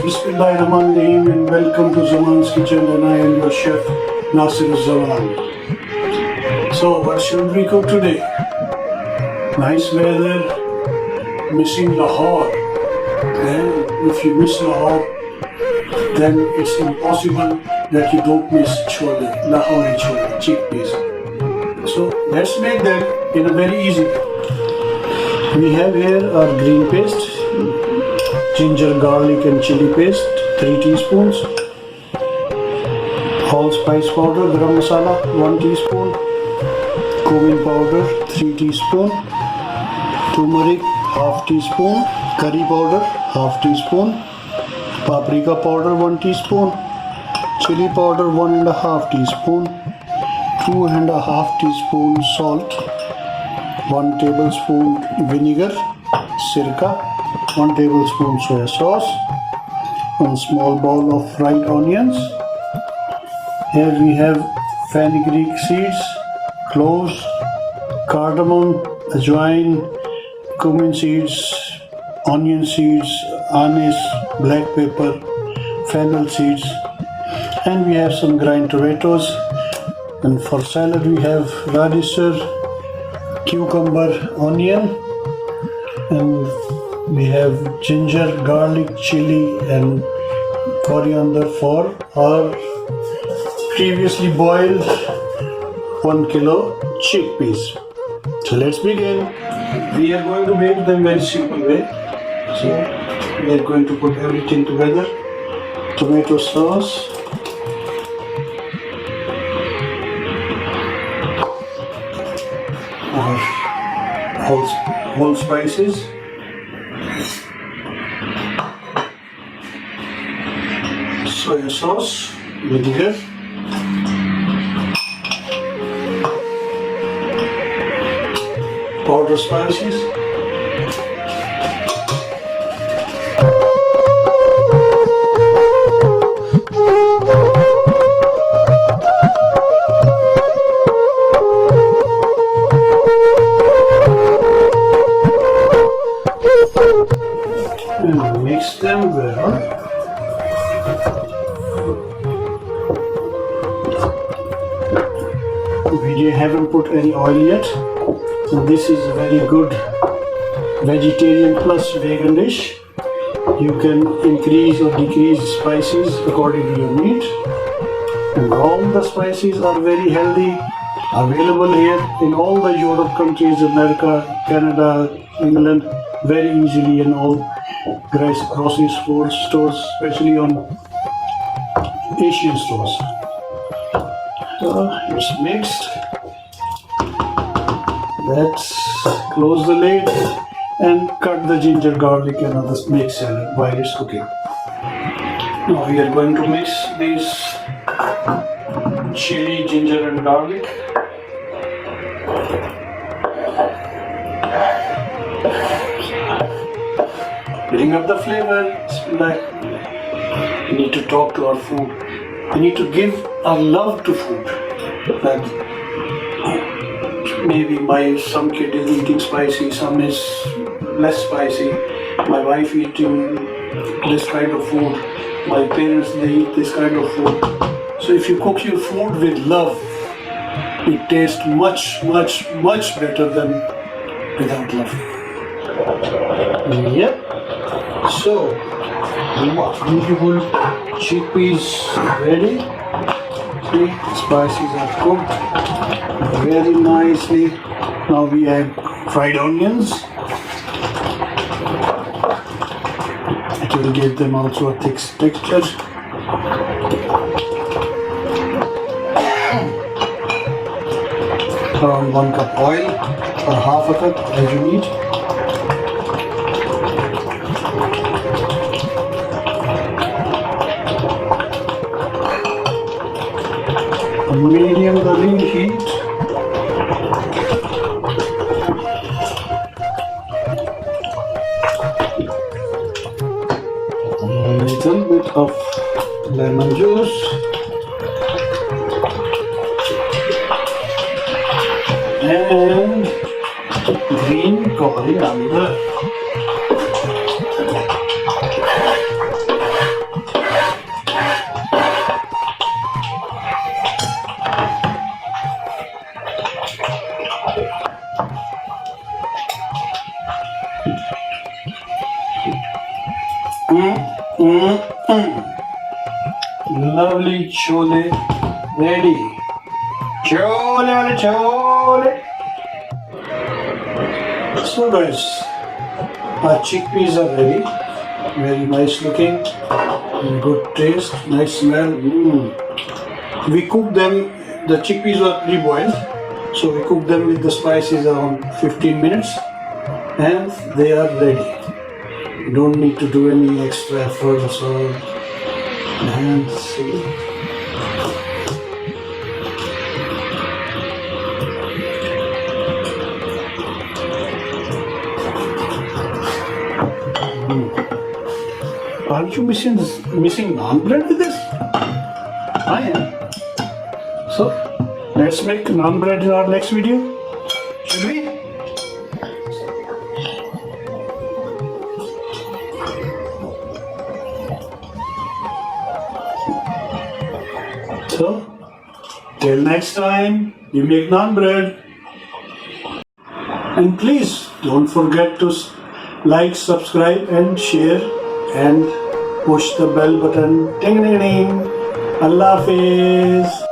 Bismillahirrahmanirrahim and welcome to Zamans kitchen, and I am your chef Nasir Zaman. So what should we cook today? Nice weather, missing Lahore. And if you miss Lahore, then it's impossible that you don't miss chole, Lahori Chana I, chickpeas. So let's make them in a very easy way. We have here our green paste, ginger, garlic and chili paste, 3 teaspoons. Allspice powder, garam masala, 1 teaspoon. Cumin powder, 3 teaspoon. Turmeric, half teaspoon. Curry powder, half teaspoon. Paprika powder, 1 teaspoon. Chili powder, 1.5 teaspoon. 2.5 teaspoon salt. 1 tablespoon vinegar, sirka. 1 tablespoon soya sauce, 1 small bowl of fried onions. Here we have fenugreek seeds, cloves, cardamom, ajwain, cumin seeds, onion seeds, anise, black pepper, fennel seeds, and we have some ground tomatoes. And for salad we have radisher, cucumber, onion, and we have ginger, garlic, chili and coriander for our previously boiled 1 kilo chickpeas. So let's begin. We are going to make them very simple way. So we are going to put everything together. Tomato sauce, whole spices, soya sauce, vinegar, powder spices, and mix them well. We haven't put any oil yet. So this is a very good vegetarian plus vegan dish. You can increase or decrease spices according to your need. And all the spices are very healthy, available here in all the Europe countries, America, Canada, England, very easily in all grocery stores, especially on Asian stores. So it's mixed. Let's close the lid and cut the ginger, garlic and other mixed salad while it's cooking. Now we are going to mix this chili, ginger and garlic. Bring up the flavor. We need to talk to our food. We need to give our love to food. Like maybe some kid is eating spicy, some is less spicy. My wife eating this kind of food. My parents, they eat this kind of food. So if you cook your food with love, it tastes much, much, much better than without love. Yep. So, beautiful chickpeas ready. See, spices are cooked very nicely. Now we add fried onions. It will give them also a thick texture. Around 1 cup oil or half a cup as you need. Medium the heat. A little bit of lemon juice. And green coriander. Lovely chole ready. Chole. So guys, our chickpeas are ready. Very nice looking, very good taste, nice smell. We cook them, the chickpeas were pre-boiled, so we cook them with the spices around 15 minutes and they are ready. You don't need to do any extra effort or so. And see. Aren't you missing naan bread with this? I am. So let's make naan bread in our next video. Should we? So till next time, we make naan bread. And please don't forget to like, subscribe and share and push the bell button. Ding ding ding. Allah Hafiz.